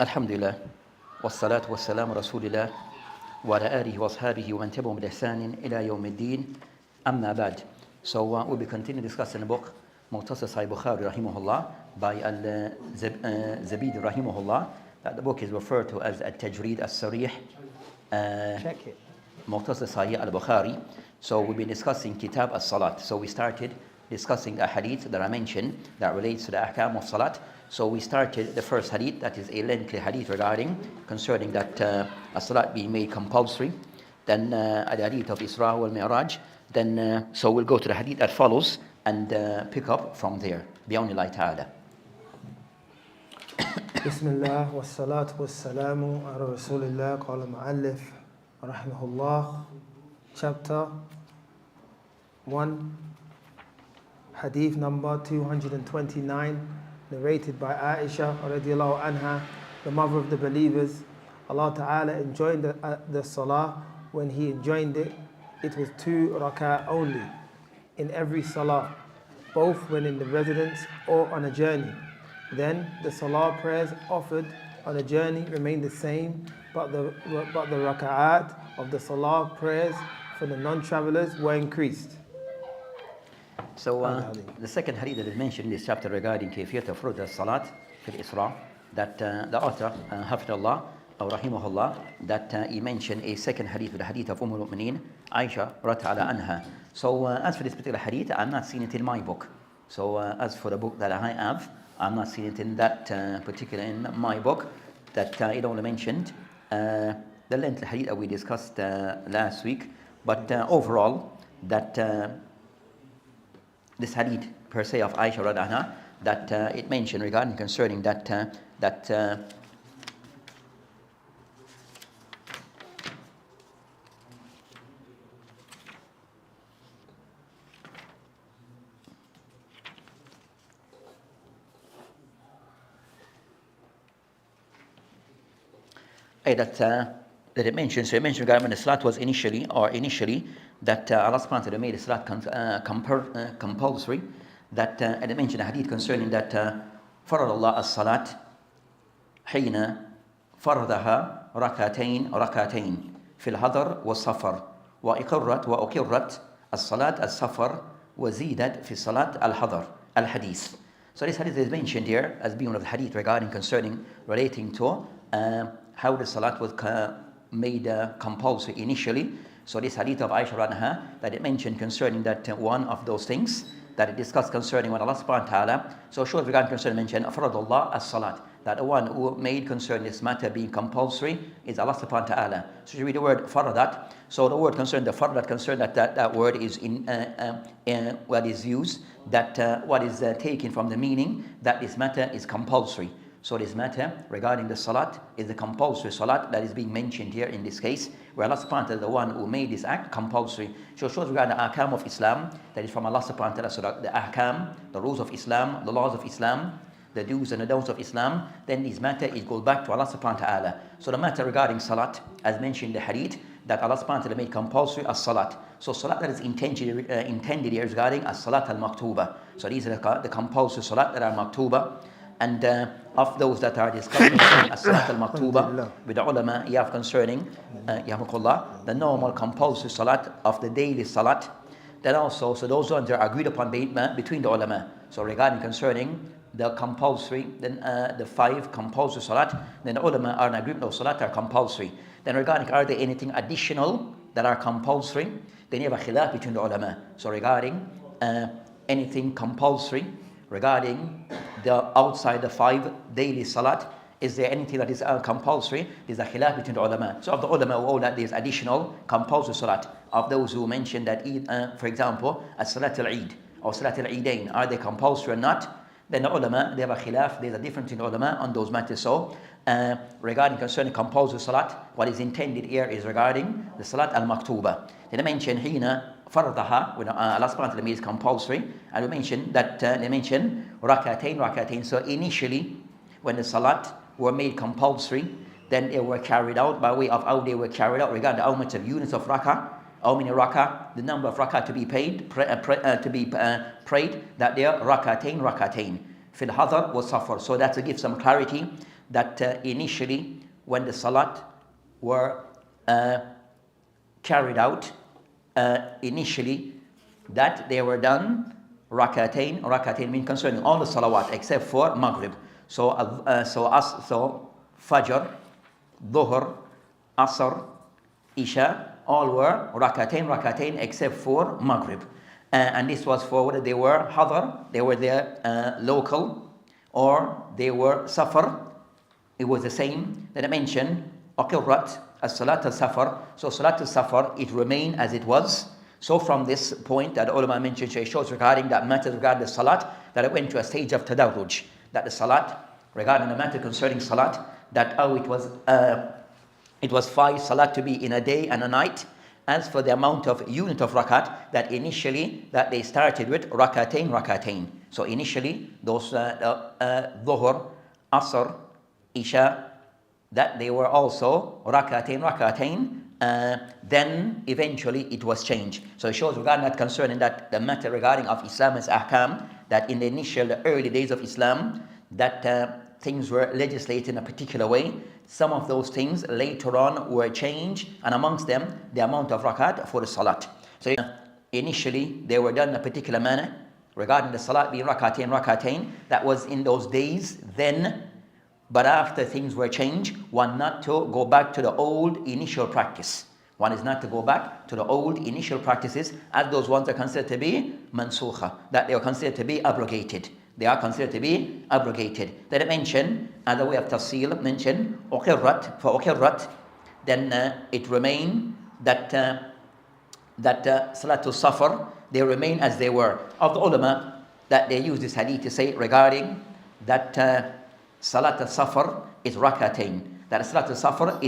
Alhamdulillah, wassalatu wassalamu rasulillah, wa ala alihi wa ashabihi wa man tabi'ahum bi ihsanin ila yawmiddin, amma ba'd. So we'll be continuing discussing the book Mukhtasar Sahih Bukhari rahimahullah by Al-Zabidi rahimahullah. That the book is referred to as Al-Tajreed Al-Sarih Mukhtasar Sahih Al-Bukhari. So we've been discussing Kitab Al-Salat. So we started discussing a hadith that I mentioned that relates to the ahkam of Salat. So we started the first hadith, that is a lengthy hadith concerning that as-salat being made compulsory. Then the hadith of Isra wal Mi'raj. Then so we'll go to the hadith that follows and pick up from there. Bi'awnillahi ta'ala. Bismillah wa salatu wa salamu ala rasulillah qala mu'allif rahimahullah. Chapter 1, hadith number 229, narrated by Aisha radiallahu anha, the mother of the believers. Allah Ta'ala enjoined the salah. When He enjoined it, it was 2 rak'ah only in every salah, both when in the residence or on a journey. Then the salah prayers offered on a journey remained the same, but the rak'at of the salah prayers for the non-travelers were increased. So the second hadith that is mentioned in this chapter regarding kayfiyat of furud al-salat fil Isra, that the author, Hafidullah or Rahimahullah, that he mentioned a second hadith, the hadith of al-Mu'mineen, Aisha radhiyallahu anha. So as for this particular hadith, I'm not seeing it in my book. So as for the book that I have, I'm not seeing it in that particular, in my book, that it only mentioned the lengthy hadith that we discussed last week. But overall, that this hadith per se of Aisha radhiyallahu anha, that it mentioned regarding concerning that that it mentioned. So it mentioned regarding when the salat was initially that Allah subhanahu wa ta'ala made the salat compulsory. That and it mentioned a hadith concerning that فرض الله الصلاة حين فرضها ركعتين في الحضر والسفر وأقرت الصلاة السفر وزيدت في الصلاة الحضر الحديث. So this hadith is mentioned here as being one of the hadith regarding concerning relating to how the salat was made compulsory initially. So this hadith of Aisha radhiyallahu anha, that it mentioned concerning that one of those things that it discussed concerning when Allah subhanahu wa ta'ala, so short regarding concerning mentioned faradullah as-salat, that the one who made concerning this matter being compulsory is Allah subhanahu wa ta'ala. So you read the word faradat. So the word concerning the faradat, concerned that word is in what is used, that what is taken from the meaning that this matter is compulsory. So this matter regarding the salat is the compulsory salat that is being mentioned here in this case, where Allah subhanahu wa ta'ala is the one who made this act compulsory. So it shows regarding the ahkam of Islam, that is from Allah subhanahu wa ta'ala. So the ahkam, the rules of Islam, the laws of Islam, the do's and the don'ts of Islam, then this matter goes back to Allah subhanahu wa ta'ala. So the matter regarding salat, as mentioned in the hadith, that Allah subhanahu wa ta'ala made compulsory as salat. So salat that is intended here regarding as salat al-maktuba. So these are the compulsory salat that are maktuba. And of those that are discussing as-salat al-maktuba with the ulama, you have concerning the normal compulsory salat of the daily salat. Then also, so those ones are agreed upon between the ulama. So regarding concerning the compulsory, then the 5 compulsory salat, then the ulama are in agreement of salat are compulsory. Then regarding are there anything additional that are compulsory, then you have a khilaf between the ulama. So regarding anything compulsory, regarding the outside the 5 daily salat, is there anything that is compulsory? There's a khilaf between the ulama. So of the ulama who hold that there's additional compulsory salat. Of those who mention that, for example, as-salat al-eid or salat al-eidain, are they compulsory or not? Then the ulama, they have a khilaf, there's a difference in the ulama on those matters. So regarding concerning compulsory salat, what is intended here is regarding the salat al-maktuba. Then they mention hina fardaha, when Allah subhanahu wa ta'ala made it compulsory, and we mentioned that they mention rakatain. So initially, when the salat were made compulsory, then they were carried out by way of how they were carried out regarding how much of units of rakah, how many rakah, the number of rakah to be prayed, that they are rakatain fil hadar was safar. So that's to give some clarity that initially when the salat were carried out, initially that they were done rakatain mean concerning all the salawat except for Maghrib. So Fajr, Dhuhr, Asr, Isha, all were rakatain except for Maghrib. And this was for whether they were hadar, they were there local, or they were safar. It was the same that I mentioned, aqirrat as-salat al-safar. So salat al-safar, it remained as it was. So from this point that ulama mentioned, it shows regarding that matter regarding the salat, that it went to a stage of tadarruj, that the salat, regarding the matter concerning salat, that it was 5 salat to be in a day and a night. As for the amount of unit of rakat, that initially that they started with rakatain. So initially those dhuhr, asr, isha, that they were also rakatain. Then eventually it was changed. So it shows regarding that concerning that the matter regarding of Islam's ahkam, that in the early days of Islam, that things were legislated in a particular way. Some of those things later on were changed, and amongst them the amount of rakat for the salat. So initially they were done in a particular manner regarding the salat being rakatain. That was in those days then. But after things were changed, one not to go back to the old initial practice. One is not to go back to the old initial practices, as those ones are considered to be mansukha, that they are considered to be abrogated. They are considered to be abrogated. Then I mentioned, as a way of tafsil, mentioned uqirrat, then it remained that salatul safar, they remain as they were. Of the ulama, that they use this hadith to say regarding that Salat al-Safar is rakatain. That Salat al-Safar,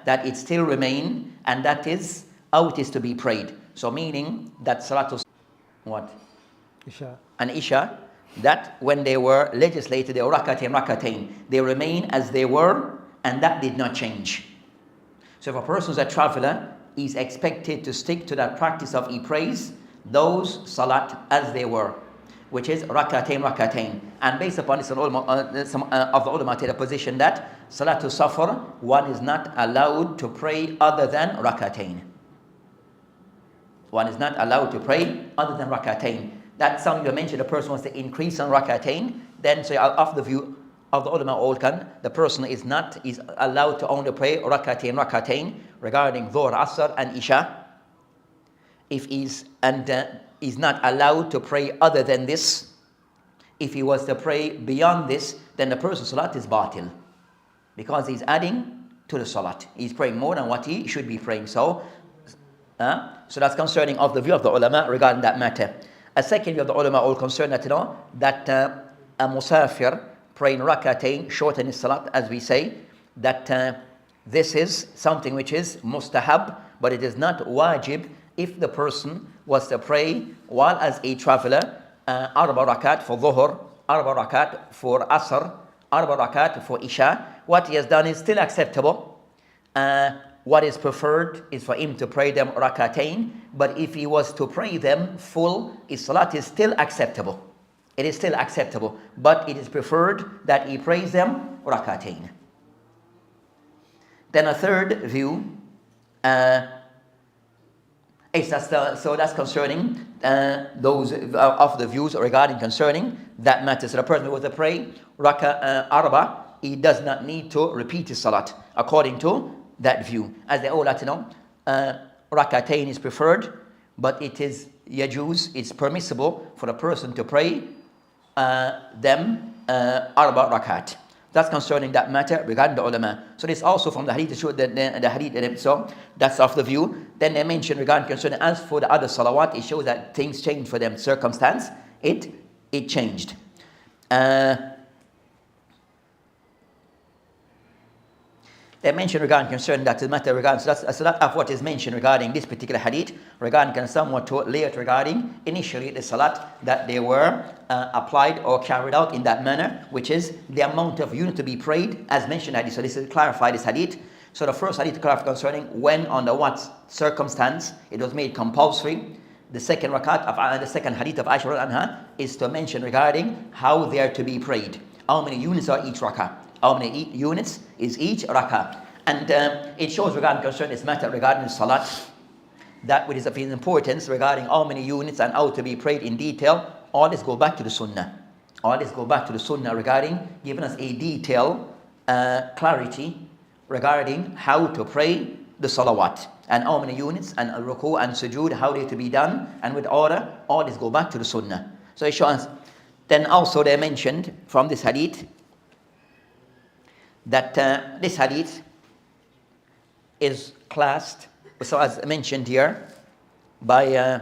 that it still remain, and that is how it is to be prayed. So meaning that Salat what? Isha. And Isha, that when they were legislated, they were rakatain. They remain as they were, and that did not change. So if a person is a traveler, he's expected to stick to that practice of he prays those salat as they were, which is rakatain. And based upon this, some of the ulama take a position that salatul safar, one is not allowed to pray other than rakatain. One is not allowed to pray other than rakatain. That's something you mentioned, the person wants to increase on rakatain, then so of the view of the ulama the person is allowed to only pray rakatain regarding dhuhr, asr and isha. If he's not allowed to pray other than this. If he was to pray beyond this, then the person's salat is batil, because he's adding to the salat. He's praying more than what he should be praying. So that's concerning of the view of the ulama regarding that matter. A second view of the ulama all concerned that that a musafir praying rakatain, shorten his salat, as we say, that this is something which is mustahab, but it is not wajib if the person was to pray while as a traveler, arba rakat for dhuhr, arba rakat for asr, arba rakat for isha. What he has done is still acceptable. What is preferred is for him to pray them rakatain, but if he was to pray them full, his salat is still acceptable. It is still acceptable, but it is preferred that he prays them rakatain. Then a third view, that's concerning those of the views regarding concerning that matter. So the person who was to pray arba, he does not need to repeat his salat according to that view. As they all like to know, rakatain is preferred, but it is yajuz, it's permissible for the person to pray them arba rakat. That's concerning that matter regarding the ulama. So this also from the hadith to show that the hadith, so that's of the view. Then they mention regarding concerning, as for the other salawat, it shows that things change for them. Circumstance, it changed. They mention regarding concerning that the matter regarding, so that's a lot of what is mentioned regarding this particular hadith, regarding somewhat to later regarding initially the salat that they were applied or carried out in that manner, which is the amount of unit to be prayed as mentioned hadith. So this is clarify this hadith. So the first hadith to clarify concerning when, under what circumstance it was made compulsory. The second rakat of the second hadith of Aisha anha is to mention regarding how they are to be prayed. How many units are each rakah? How many units is each rak'ah? And it shows regarding concern this matter regarding salat, that which is of importance regarding how many units and how to be prayed in detail. All this go back to the sunnah. All this go back to the sunnah regarding giving us a detailed clarity regarding how to pray the salawat and how many units and ruku and sujood, how they to be done and with order. All this go back to the sunnah. So it shows. Then also they mentioned from this hadith that this hadith is classed, so as mentioned here by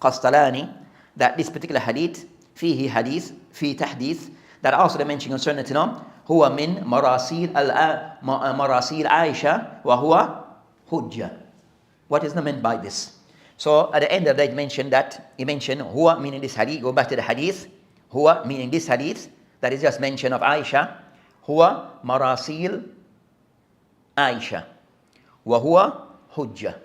Qastalani, that this particular hadith فيه حديث في تحديث, that also they mention concerning it, هو من مراسيل عائشة وهو حجة. What is meant by this? So at the end of that, he mentioned huwa, meaning this hadith. Go back to the hadith. Huwa, meaning this hadith that is just mention of Aisha. Huwa marasil Aisha wa huwa hujja.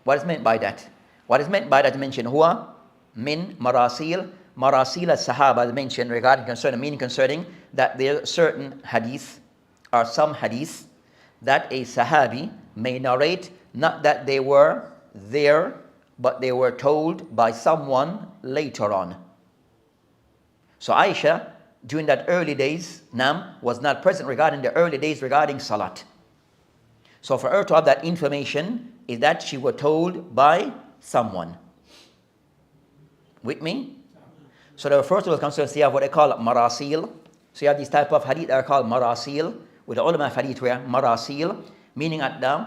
What is meant by that? What is meant by that mention huwa min marasil as-sahaba, mentioned regarding concerning meaning concerning that there are certain hadith or some hadith that a sahabi may narrate, not that they were there, but they were told by someone later on. So Aisha, during that early days, was not present regarding the early days regarding salat. So for her to have that information is that she was told by someone. With me? So the first was concerned, so you have what they call marasil. So you have these type of hadith that are called marasil, with the ulama hadith where marasil, meaning at the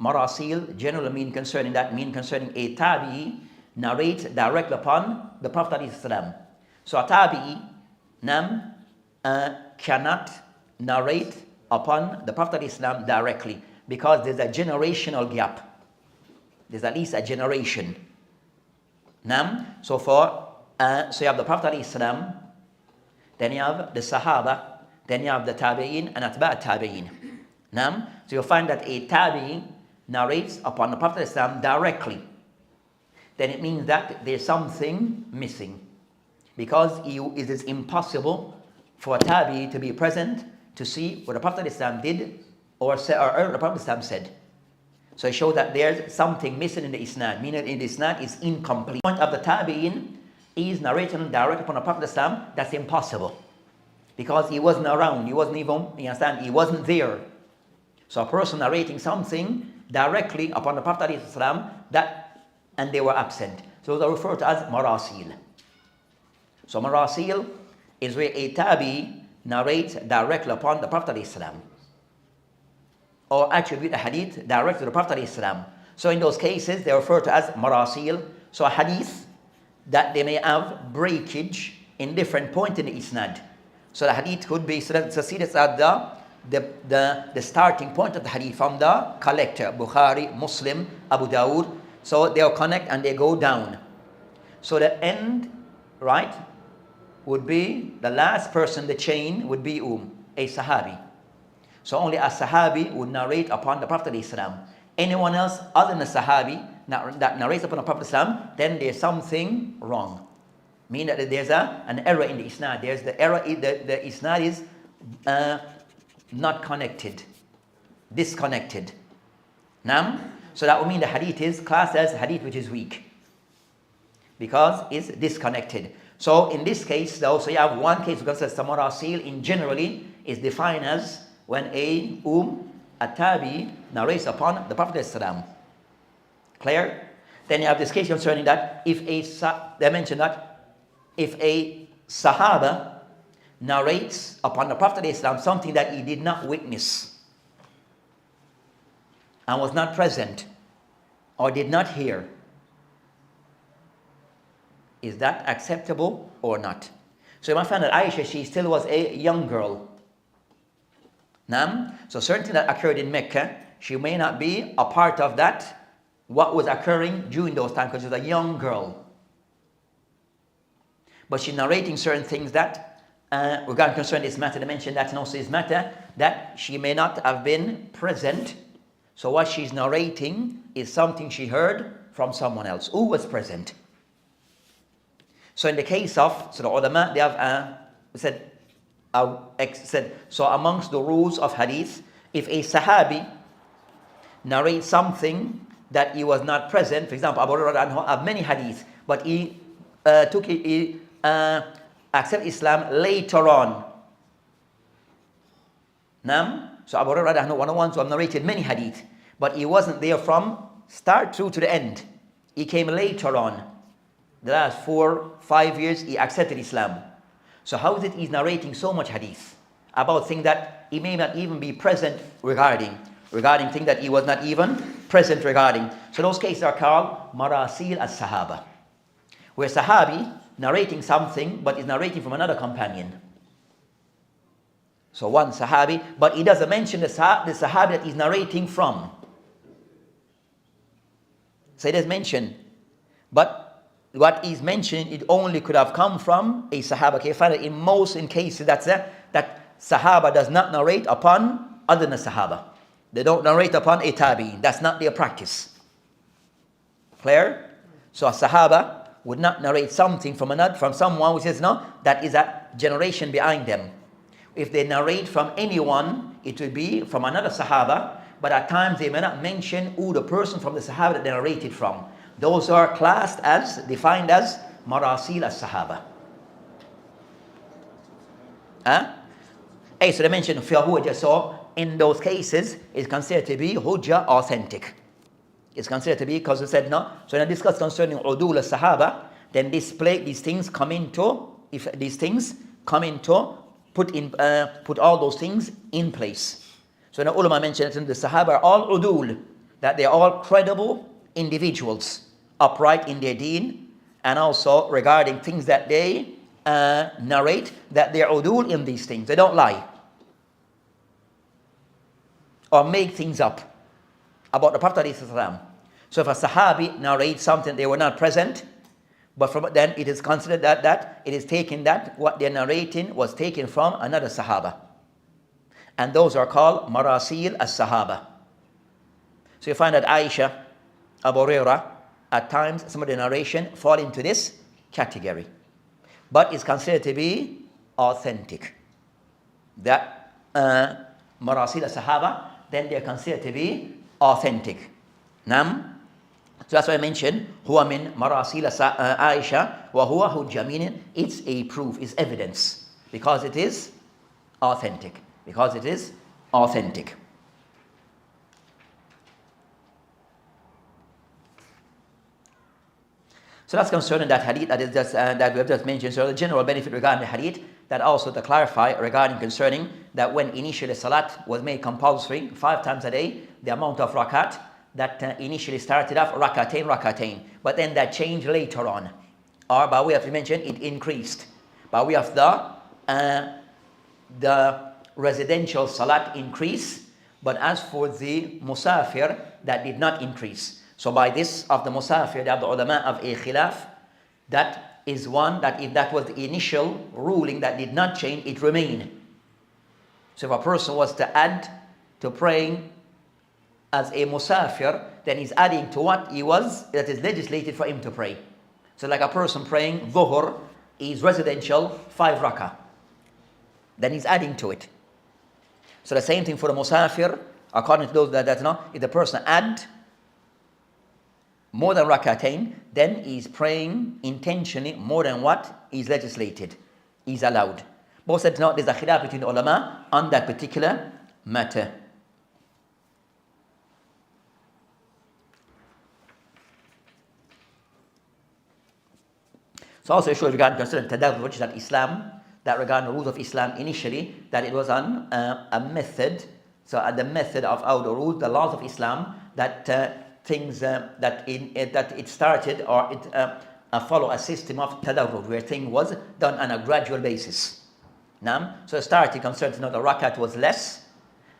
marasil, generally mean concerning a tabi'i narrates directly upon the Prophet ﷺ. So a tabi'i cannot narrate upon the Prophet ﷺ directly, because there's a generational gap. There's at least a generation. So you have the Prophet ﷺ, then you have the Sahaba, then you have the Tabi'in and Atba' Tabi'in. So you'll find that a Tabi'i narrates upon the Prophet ﷺ directly. Then it means that there's something missing, because it is impossible for a Tabi'i to be present to see what the Prophet ﷺ did or the Prophet ﷺ said. So it shows that there's something missing in the isnad, meaning in the isnad is incomplete. The point of the Tabi'in is narrating directly upon the Prophet ﷺ. That's impossible, because he wasn't around, he wasn't even, you understand, he wasn't there. So a person narrating something directly upon the Prophet ﷺ, and they were absent. So they're referred to as marasil. So marasil is where a tabi narrates directly upon the Prophet ﷺ, or attribute a hadith directly to the Prophet ﷺ. So in those cases they are referred to as marasil. So a hadith that they may have breakage in different points in the isnad. So the hadith could be succeeded at the starting point of the hadith from the collector, Bukhari, Muslim, Abu Dawud. So they'll connect and they go down. So the end, right, would be the last person, the chain would be a sahabi. So only a sahabi would narrate upon the Prophet ﷺ. Anyone else other than a sahabi that narrates upon the Prophet ﷺ, then there's something wrong. Meaning that there's an error in the isnad. There's the error, the isnad is not connected, disconnected. So that would mean the hadith is classed as hadith which is weak, because it's disconnected. So in this case though, so you have one case because the marasil in generally is defined as when a tabi narrates upon the Prophet ﷺ. Clear? Then you have this case concerning that they mention that if a sahaba narrates upon the Prophet ﷺ something that he did not witness and was not present or did not hear, is that acceptable or not? So you might find that Aisha, she still was a young girl. So certain things that occurred in Mecca, she may not be a part of that, what was occurring during those times, because she was a young girl. But she's narrating certain things that regarding concern this matter. They mentioned that and also this matter that she may not have been present. So what she's narrating is something she heard from someone else who was present. So in the case of, so the ulama, they have said, said, so amongst the rules of hadith, if a sahabi narrates something that he was not present, for example, Abu Hurairah have many hadith, but he accept Islam later on. So Abu Hurairah, one of the ones who have narrated many hadith, but he wasn't there from start through to the end. He came later on. The last 4-5 years, he accepted Islam. So how is it he's narrating so much hadith about things that he may not even be present regarding things that he was not even present regarding? So those cases are called marasil as-sahaba, where sahabi narrating something, but is narrating from another companion. So one sahabi, but he doesn't mention the sahabi that he's narrating from. So it is mentioned, but what is mentioned, it only could have come from a sahaba. Okay, you find it in cases that sahaba does not narrate upon other than sahaba. They don't narrate upon a tabi'in. That's not their practice. Clear? So a sahaba would not narrate something from someone who says no, that is a generation behind them. If they narrate from anyone, it will be from another sahaba, but at times they may not mention who the person from the sahaba that they narrated from. Those are defined as marasil as-sahaba. So they mentioned hujjah. So in those cases, it's considered to be hujjah authentic. It's considered to be, because we said no. So when I discuss concerning udul as-sahaba, then these things come into, if these things come into, put all those things in place. So the ulama mentioned that the sahaba are all udul, that they are all credible individuals, upright in their deen, and also regarding things that they narrate, that they're udul in these things. They don't lie or make things up about the Prophet ﷺ. So if a sahabi narrates something they were not present, but then it is considered that it is taken, that what they're narrating was taken from another sahaba. And those are called marasil as-sahaba. So you find that Aisha, Abu Hurairah, at times some of the narration fall into this category, but it's considered to be authentic. That marasil as-sahaba, then they're considered to be authentic. So that's why I mentioned huwa min marasil Aisha wa huwa hujja, meaning it's a proof, it's evidence, because it is authentic. Because it is authentic. So that's concerning that hadith that is just that we have just mentioned. So the general benefit regarding the hadith, that also to clarify regarding concerning that when initially salat was made compulsory 5 times a day, the amount of rakat that initially started off rakatain, but then that changed later on, or by way of mention, it increased by way of the residential salat increase, but as for the musafir, that did not increase. So by this of the musafir, the ulama of a khilaf, that is one that if that was the initial ruling that did not change, it remained. So if a person was to add to praying as a musafir, then he's adding to what he was, that is legislated for him to pray. So like a person praying dhuhr, is residential 5 rakah, then he's adding to it. So the same thing for the musafir, according to those that know, if the person add more than rakatain, then he's praying intentionally more than what is legislated, is allowed. Both said no, there's a khilaf between the ulama on that particular matter. So also it shows regarding concerning tadarruj, that Islam, that regarding the rules of Islam initially, that it was on a method. So the method of how the rules, the laws of Islam, that things that it started, or it follow a system of tadarruj, where thing was done on a gradual basis. So it started concerning to know the rakat was less,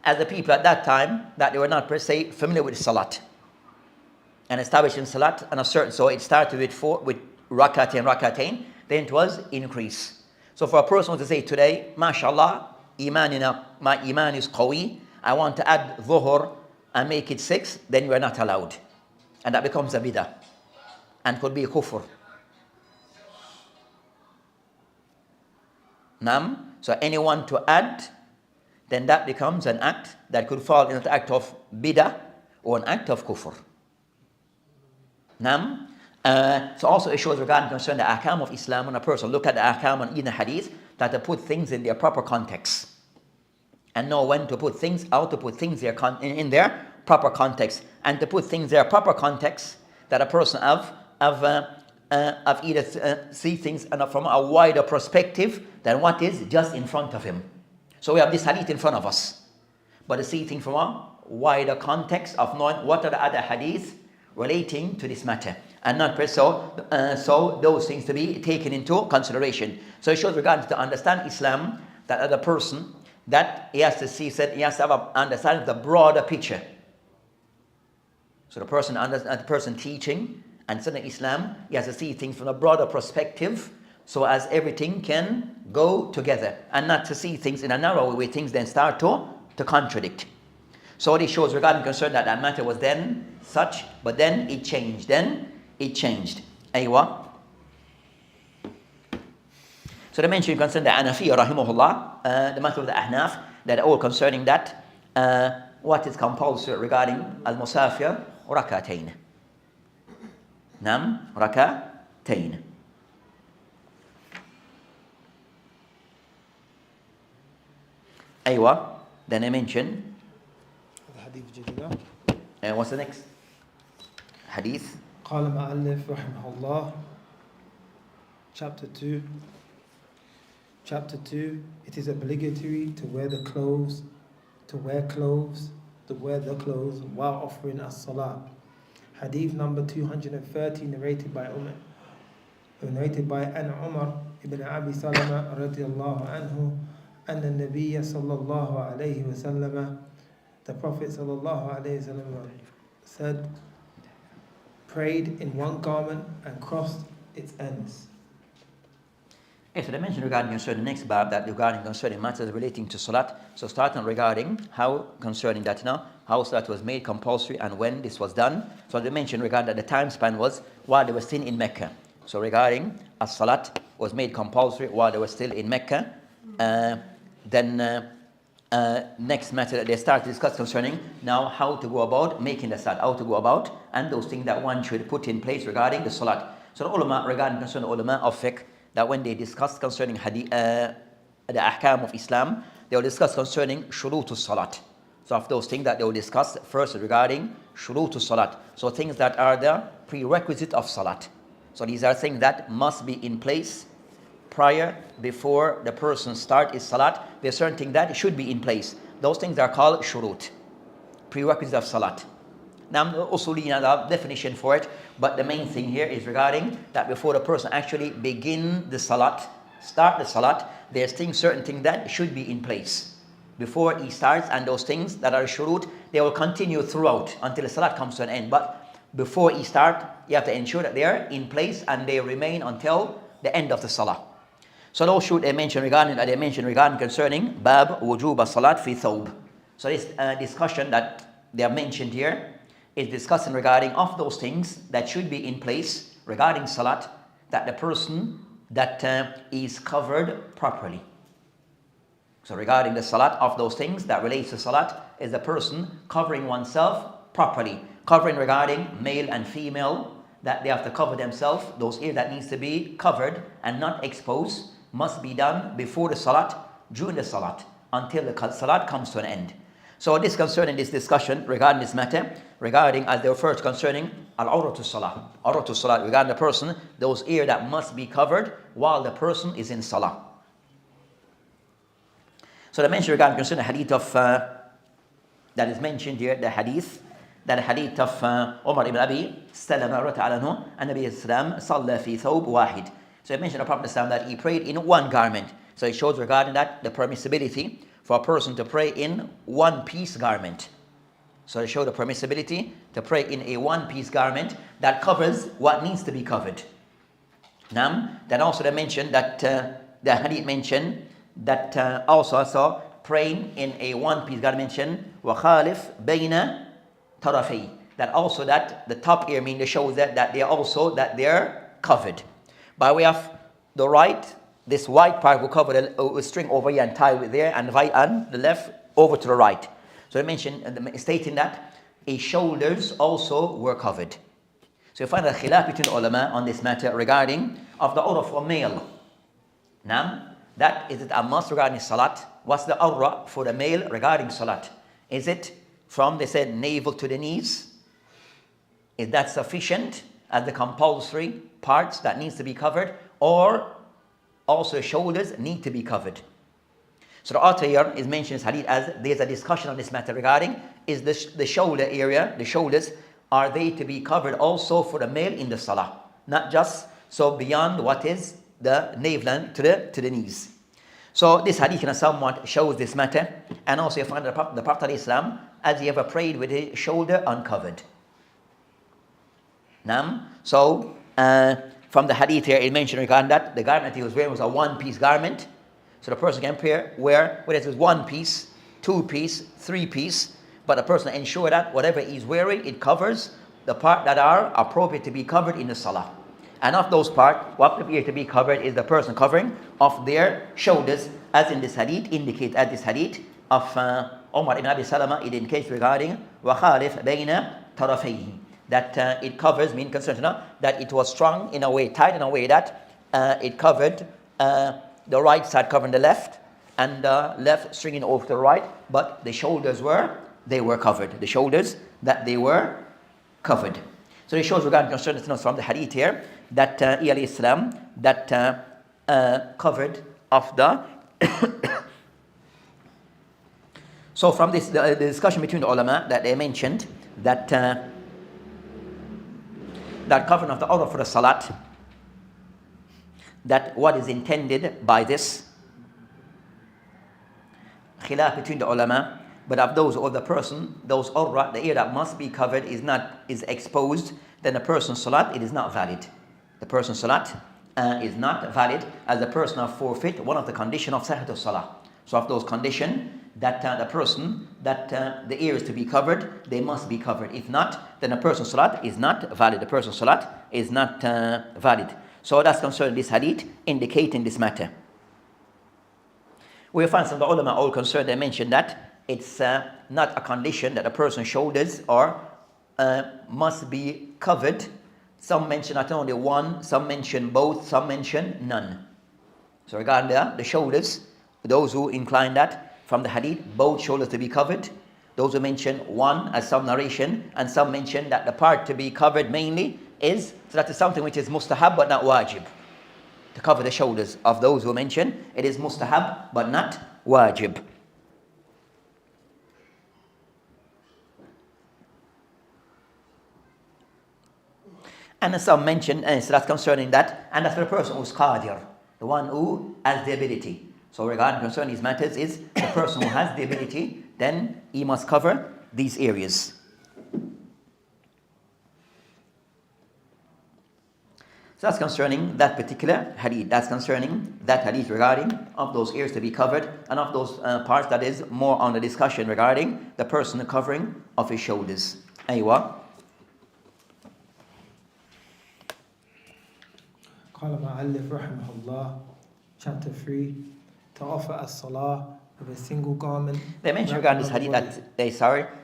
as the people at that time that they were not per se familiar with salat and establishing salat on a certain. So it started with rakatain, then it was increase. So for a person to say today, mashallah, my iman is qawi, I want to add dhuhr and make it 6, then you are not allowed. And that becomes a bidah and could be kufr. So anyone to add, then that becomes an act that could fall into the act of bid'ah or an act of kufr. Nam. So also it shows regarding concerning the ahkam of Islam when a person look at the ahkam in the hadith, that they put things in their proper context and know when to put things, how to put things in their proper context, and to put things in their proper context that a person of either see things from a wider perspective than what is just in front of him. So we have this hadith in front of us, but to see things from a wider context of knowing what are the other hadiths relating to this matter, and not so those things to be taken into consideration. So it shows regarding to understand Islam that other person that he has to see, said he has to have an understanding of the broader picture. So the person teaching and studying Islam, he has to see things from a broader perspective, so as everything can go together, and not to see things in a narrow way, things then start to contradict. So this shows regarding concern that matter was then such, but then it changed. Aywa. So they mentioned concerning the Hanafi rahimahullah, the matter of the Ahnaf, that all concerning that what is compulsory regarding al-musafir rakatayn. Nam rakatayn. Aywa. Then I mentioned what's the next hadith? قال المؤلف رحمه الله, chapter 2, it is obligatory to wear the clothes while offering as-salah. Hadith number 230, narrated by Omar ibn Abi Salama radiyallahu anhu, أن النبي صلى الله عليه وسلم, the Prophet صلى الله عليه وسلم said, prayed in one garment and crossed its ends. Yes, so they mentioned regarding concerning the next bab, that regarding concerning matters relating to salat. So starting regarding how concerning that now, how salat was made compulsory and when this was done. So they mentioned regarding that the time span was while they were still in Mecca. So regarding as salat was made compulsory while they were still in Mecca. Next matter that they start to discuss concerning now how to go about making the salat, how to go about, and those things that one should put in place regarding the salat. So the ulama, regarding concerning the ulama of fiqh, that when they discuss concerning the ahkam of Islam, they will discuss concerning shurutus salat. So of those things that they will discuss first regarding shurutus salat. So things that are the prerequisite of salat. So these are things that must be in place before the person start his salat. There are certain things that should be in place. Those things are called shurut, prerequisites of salat. Now, also the definition for it, but the main thing here is regarding that before the person actually begin the salat, start the salat, there's certain things that should be in place before he starts, and those things that are shurut, they will continue throughout until the salat comes to an end. But before he start, you have to ensure that they are in place and they remain until the end of the salah. So those should they mention regarding concerning bab wujub as-salat fi thawb. So this discussion that they have mentioned here is discussing regarding of those things that should be in place regarding salat, that the person that is covered properly. So regarding the salat, of those things that relates to salat is the person covering oneself properly, covering regarding male and female, that they have to cover themselves. Those areas that needs to be covered and not exposed must be done before the salat, during the salat, until the salat comes to an end. So this concerning this discussion regarding this matter, regarding as they were first concerning al-awratu salah, awratu salah, regarding the person, those areas that must be covered while the person is in salah. So the mention regarding concerning the hadith of that is mentioned here, the hadith of Omar ibn Abi Salama radiyallahu anhu, and Nabi Islam salla fi thawb wahid. So it mentioned the Prophet that he prayed in one garment. So it shows regarding that the permissibility for a person to pray in one piece garment. So it showed the permissibility to pray in a one piece garment that covers what needs to be covered. Then also they mentioned that the hadith mentioned that also saw praying in a one piece garment mentioned wa khalif bayna tarafay, that also that the top ear shows that they're covered by way of the right This white part will cover the string over here and tie it there, and the right and the left over to the right. So they mentioned, stating that his shoulders also were covered. So you find a khilaf between the ulama on this matter regarding of the awrah for male. Now, that is it a must regarding salat? What's the awrah for the male regarding salat? Is it from, they said, navel to the knees? Is that sufficient as the compulsory parts that needs to be covered? Or also shoulders need to be covered? So the author here is mentioning this hadith as there's a discussion on this matter regarding is the shoulder area, the shoulders, are they to be covered also for the male in the salah? Not just so beyond what is the navel to the knees. So this hadith somewhat shows this matter, and also you find the Prophet of Islam as he ever prayed with his shoulder uncovered. So from the hadith here it mentioned regarding that the garment he was wearing was a one-piece garment. So the person can wear whether it's one piece, two piece, three piece, but the person ensure that whatever he's wearing, it covers the part that are appropriate to be covered in the salah. And of those parts, what appear to be covered is the person covering of their shoulders, as in this hadith indicates, as this hadith of Omar ibn Abi Salama, it indicates regarding وَخَالِفْ بَيْنَ طَرَفَيْهِ, that it covers, mean concerned that it was strung in a way, tied in a way that it covered the right side covering the left, and the left stringing over to the right, but the shoulders were covered. The shoulders that they were covered. So it shows regarding concerns from the hadith here that Islam that covered of the so from this the discussion between the ulama that they mentioned that that covering of the awrah for the salat, that what is intended by this khilaf between the ulama, but of those or the person, those awrah, the ear that must be covered is exposed, then the person's salat, it is not valid. The person's salat is not valid, as the person have forfeit one of the condition of Saheeh salah. So of those condition that the person that the ear is to be covered, they must be covered. If not, then the person's salat is not valid. The person's salat is not valid. So that's concerning this hadith indicating this matter. We find some of the ulama all concerned, they mentioned that it's not a condition that a person's shoulders must be covered. Some mention not only one, some mention both, some mention none. So regarding the shoulders, those who incline that from the hadith, both shoulders to be covered. Those who mention one as some narration, and some mention that the part to be covered mainly is, so that is something which is mustahab but not wajib. To cover the shoulders of those who mention, it is mustahab but not wajib. And some mention, so that's concerning that, and that's for the person who's qadir, the one who has the ability. So regarding concerning these matters is the person who has the ability, then he must cover these areas. So that's concerning that particular hadith. That's concerning that hadith regarding of those ears to be covered, and of those parts that is more on the discussion regarding the person covering of his shoulders. Aywa. قال المؤلف رحمه الله, chapter 3, to offer as-salah with a single garment. They mention regarding this hadith that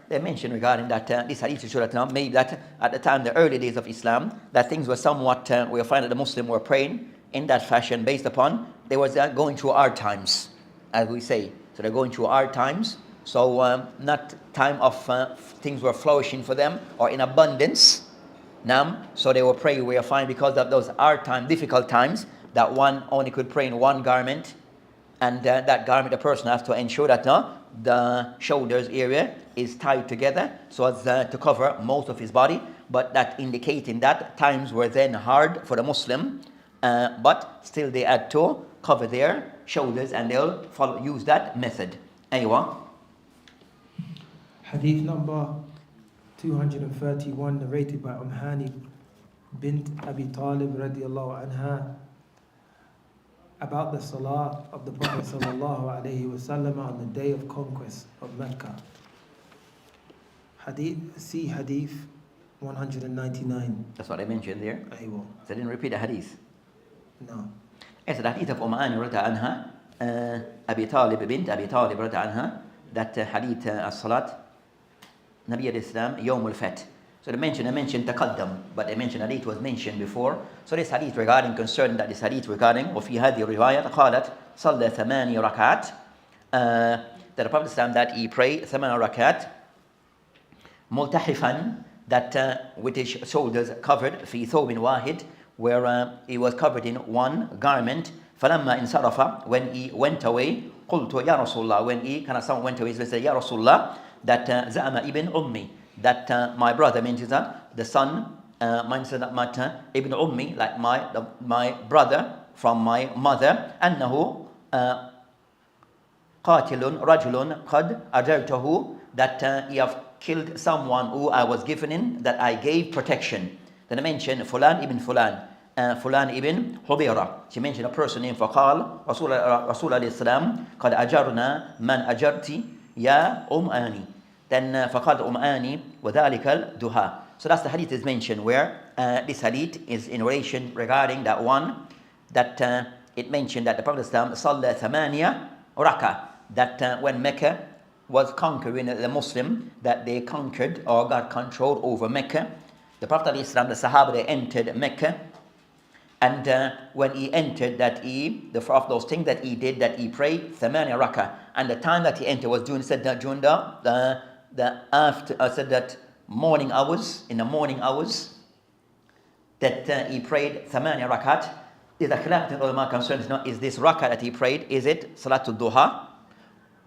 they mention regarding that this hadith to show that maybe that at the time, the early days of Islam, that things were somewhat, we'll find that the Muslims were praying in that fashion based upon they was going through hard times, as we say. So they're going through hard times. So not time of things were flourishing for them or in abundance. So they were praying, we are fine because of those hard time, difficult times, that one only could pray in one garment, and that garment, the person has to ensure that the shoulders area is tied together so as to cover most of his body, but that indicating that times were then hard for the Muslim, but still they had to cover their shoulders, and they'll use that method. Aywa. Hadith number 231, narrated by Umhani bint Abi Talib radiallahu anha, about the salah of the Prophet sallallahu alaihi wasallam on the day of conquest of Mecca. Hadith 199. That's what I mentioned there. Aywa. So I didn't repeat the hadith. No. It's the hadith of Ani radiallahu anha, Abi Talib bint Abi Talib radiallahu anha, that hadith as-salat, Nabi al-Islam, Yawm al-Fath. So they mentioned taqaddam, but they mentioned hadith was mentioned before. So this hadith regarding, concerned that this hadith regarding, وفي هذه الرواية قالت صلى 8 ركعات, that the Prophet ﷺ that he prayed 8 rakat, multahifan, that with his shoulders covered, في ثوب واحد, where he was covered in one garment. فلما انصرف, when he went away, قلت يا رسول الله, when he kind of someone went away, he said, يا رسول الله, that زعم ابن أمي, that my brother, means that the son, mine said that ibn ummi, like my brother from my mother, أنه قاتل رجل قد أجرته, that he have killed someone who I was given in, that I gave protection. Then I mentioned Fulan ibn Fulan, Fulan ibn Hubira. She mentioned a person named فقال رسول عليه السلام قد أجرنا من أجرتي يا أني. Then فقال أني وذلك الدهاء. So that's the hadith is mentioned, where this hadith is in relation regarding that one, that it mentioned that the Prophet صلى 8 ركعة, that when Mecca was conquering the Muslim, that they conquered or got control over Mecca, the Prophet ﷺ, the Sahaba, they entered Mecca, and when he entered, that of those things that he did, that he prayed 8 rakah, and the time that he entered was during, said that during the after, said that morning hours, in the morning hours, that he prayed 8 rakat. Is the khilaf in ulama concerned, is this rakah that he prayed, is it Salatul Duha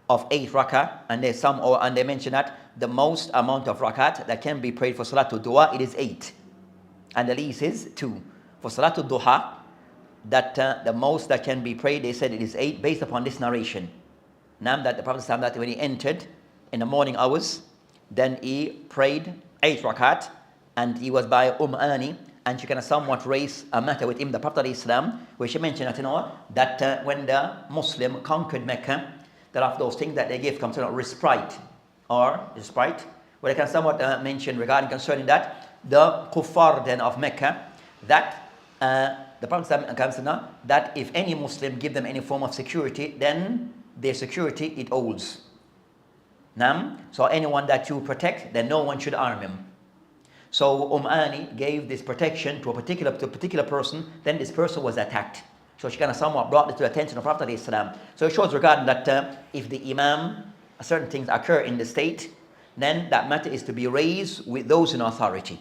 of 8 rakah? And there's some, and they mention that the most amount of rakat that can be prayed for Salatul Duha, it is 8, and the least is 2. For Salatul Duha, that the most that can be prayed, they said it is 8, based upon this narration. Now that the Prophet ﷺ, that when he entered in the morning hours, then he prayed 8 rakat, and he was by Ani, and she kind of somewhat raised a matter with him, the Prophet ﷺ, where she mentioned that, that when the Muslim conquered Mecca, that of those things that they gave comes to respite, where they can somewhat mention regarding concerning that the kuffar then of Mecca, that the Prophet comes to that if any Muslim give them any form of security, then their security it holds. So anyone that you protect, then no one should harm him. So Ani gave this protection to a particular person, then this person was attacked. So she kind of somewhat brought it to the attention of Prophet ﷺ. So it shows regarding that if the Imam, certain things occur in the state, then that matter is to be raised with those in authority.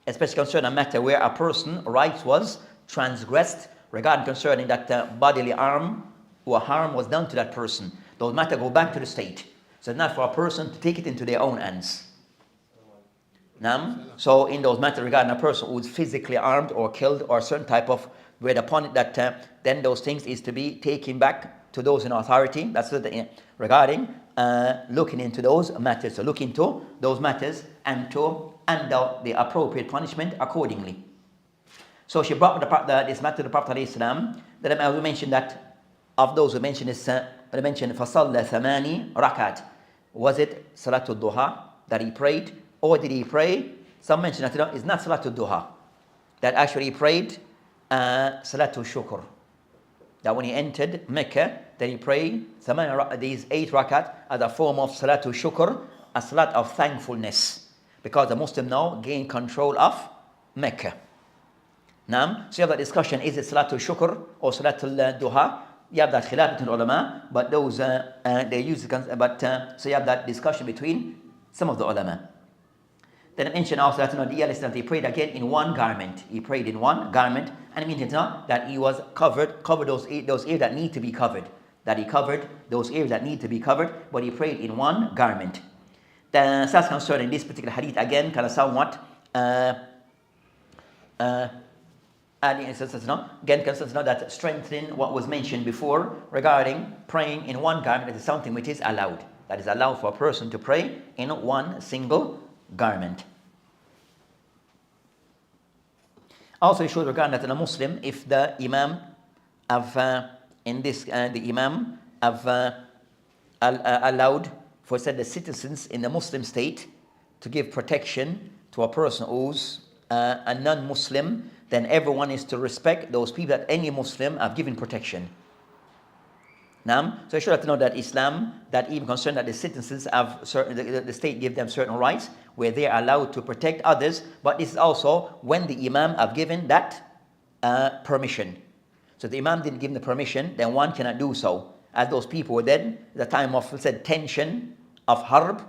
Especially concerning a matter where a person's rights was transgressed, regarding concerning that bodily harm or harm was done to that person. Those matter go back to the state. So it's not for a person to take it into their own hands. So in those matters regarding a person who is physically harmed or killed or certain type of where upon it, that then those things is to be taken back to those in authority. That's regarding looking into those matters. So look into those matters and to hand out the appropriate punishment accordingly. So she brought this matter to the Prophet ﷺ. Then I will mention that of those who mentioned this, I mentioned فَصَلَّ 8 rakat. Was it Salatul Duha that he prayed, or did he pray? Some mention that it's not Salatul Duha, that actually he prayed Salatul Shukr. That when he entered Mecca, then he prayed these 8 rakat as a form of Salatul Shukr, a salat of thankfulness, because the Muslim now gained control of Mecca. So you have that discussion, is it Salatul Shukr or Salatul Duha? You have that khilaf between ulama, but those they use it, but so you have that discussion between some of the ulama. Then I mentioned also that he prayed again in one garment. He prayed in one garment, and it means that he was covered those areas that need to be covered. That he covered those areas that need to be covered, but he prayed in one garment. The that's concerning this particular hadith again, kind of somewhat adding instances again concerns that strengthening what was mentioned before regarding praying in one garment. That is something which is allowed. That is allowed for a person to pray in one single garment. Also, it shows regarding that in a Muslim, if the Imam have allowed for said the citizens in the Muslim state to give protection to a person who's a non-Muslim, then everyone is to respect those people that any Muslim have given protection. Now, so you should have to know that Islam, that even concerned that the citizens have certain, the state give them certain rights where they are allowed to protect others, but this is also when the Imam have given that permission. So the Imam didn't give them the permission, then one cannot do so. As those people were then, the time of, said, tension, of harb,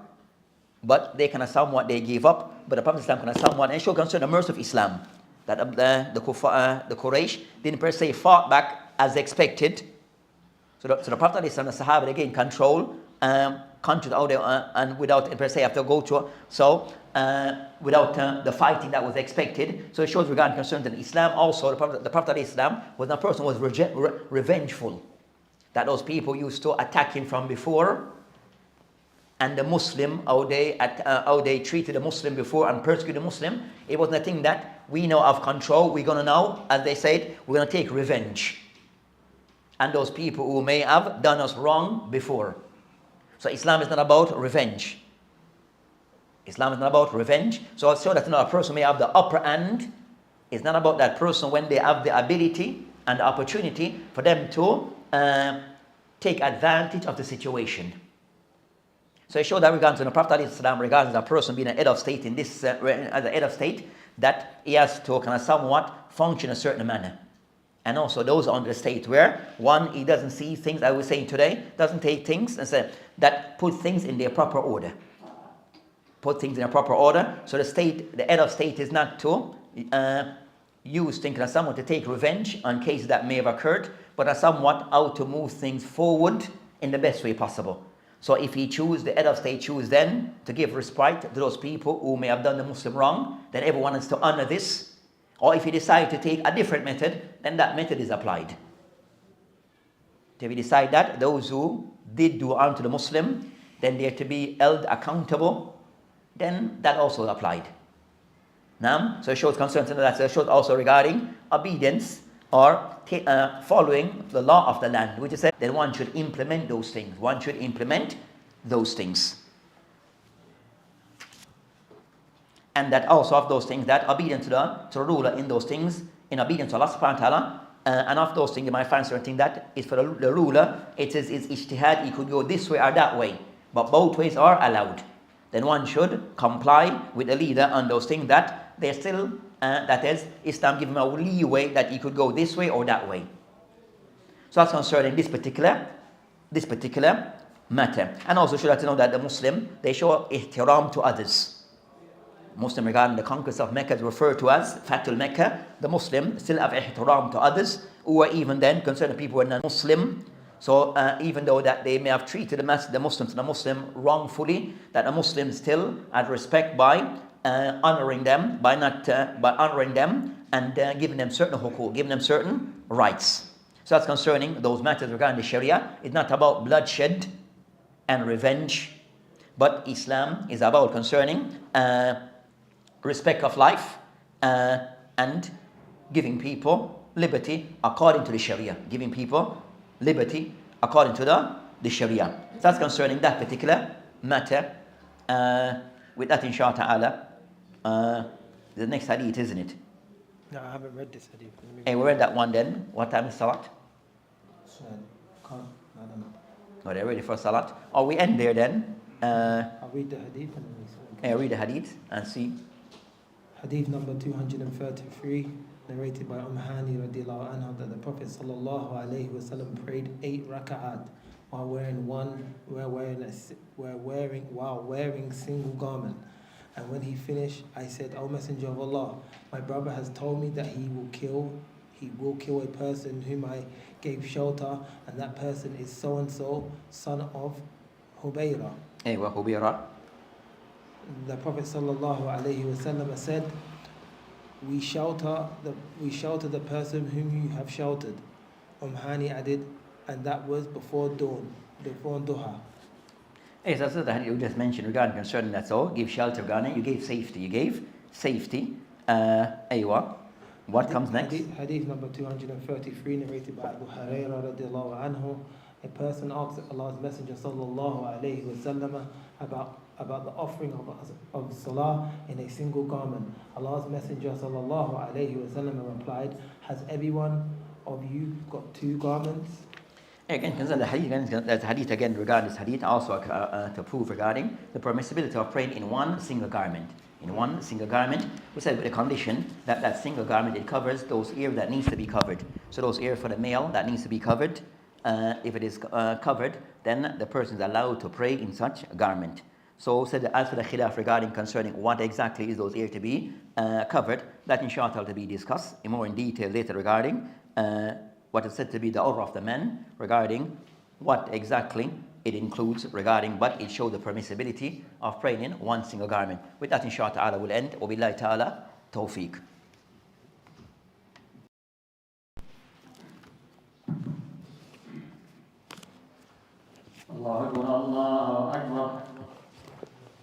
but they kind of somewhat, they gave up, but the Prophet Islam kind of somewhat, and show concern the mercy of Islam, that the Quraysh didn't per se fought back as expected. So the Prophet and the Sahaba, they gained control, countries out there, and without per se have to go to, so without the fighting that was expected. So it shows regarding concern that Islam also, the Prophet Islam was not a person who was revengeful. That those people used to attack him from before, and the Muslim, how they treated the Muslim before and persecuted the Muslim, it wasn't a thing that we know of control. We're going to now, as they said, we're going to take revenge. And those people who may have done us wrong before. So Islam is not about revenge. Islam is not about revenge. So I'll show that a person may have the upper hand. It's not about that person when they have the ability and the opportunity for them to take advantage of the situation. So I show that regards to the Prophet ﷺ, regards a person being an head of state in this, as a head of state, that he has to kind of somewhat function a certain manner. And also those on the state where one, he doesn't see things, I was saying today, doesn't take things and say that put things in their proper order. Put things in a proper order. So the state, the head of state is not to use thinking as someone to take revenge on cases that may have occurred, but as somewhat how to move things forward in the best way possible. So if he choose, the head of state choose then to give respite to those people who may have done the Muslim wrong, then everyone is to honor this. Or if he decide to take a different method, then that method is applied. If he decide that those who did do harm to the Muslim, then they are to be held accountable, then that also applied. Now, so it shows concern to that. So it shows also regarding obedience or following the law of the land, which is said, then one should implement those things. One should implement those things. And that also of those things, that obedience to the ruler in those things, in obedience to Allah subhanahu wa ta'ala, and of those things you might find certain thing that is for the ruler, it says it's ijtihad, he could go this way or that way, but both ways are allowed. Then one should comply with the leader on those things that they're still, that is, Islam give him a leeway that he could go this way or that way. So that's concerning this particular matter. And also should have to know that the Muslim, they show ihtiram to others. Muslim regarding the conquest of Mecca is referred to as Fatul Mecca. The Muslim still have ihtiram to others who are even then concerned people who are non-Muslim. So even though that they may have treated the Muslims and the Muslim wrongfully, that the Muslims still had respect by honoring them, by honoring them and giving them certain hukuk, giving them certain rights. So that's concerning those matters regarding the Sharia. It's not about bloodshed and revenge, but Islam is about concerning respect of life and giving people liberty according to the Sharia. Giving people liberty according to the Sharia. So that's concerning that particular matter. With that, inshallah ta'ala, the next hadith, isn't it? No, I haven't read this hadith. Hey, we read that one then. What time is Salat? I don't know. Oh, they're ready for Salat. Oh, we end there then. I'll read the hadith and then Read the hadith and see. Hadith number 233, narrated by Hani radiallahu anha, that the Prophet sallallahu alaihi wasallam prayed 8 raka'at while wearing single garment. And when he finished, I said, O Messenger of Allah, my brother has told me that he will kill a person whom I gave shelter, and that person is so and so, son of Hubayra. Hubayra. The Prophet sallallahu alaihi wasallam said, we shelter the person whom you have sheltered. Hani added, and that was before dawn, before duha. Yes, that's the hadith you just mentioned regarding concerning that. So give shelter regarding, you gave safety. What comes next? Hadith number 233, narrated by Bukhari radiallahu anhu. A person asked Allah's Messenger sallallahu alaihi wasallam about the offering of salah in a single garment. Allah's Messenger sallallahu alaihi wasallam replied, has everyone of you got two garments? Again, consider the hadith, there's hadith again regarding this hadith, also to prove regarding the permissibility of praying in one single garment. In one single garment, we said with the condition that that single garment, it covers those ears that needs to be covered. So those ears for the male that needs to be covered, if it is covered, then the person is allowed to pray in such a garment. So said as for the khilaf regarding concerning what exactly is those ears to be covered, that inshallah to be discussed in more in detail later regarding what is said to be the aura of the men, regarding what exactly it includes regarding, but it shows the permissibility of praying in one single garment. With that inshallah ta'ala will end. Wabillahi ta'ala tawfiq. Allahu Akbar, Allahu Akbar.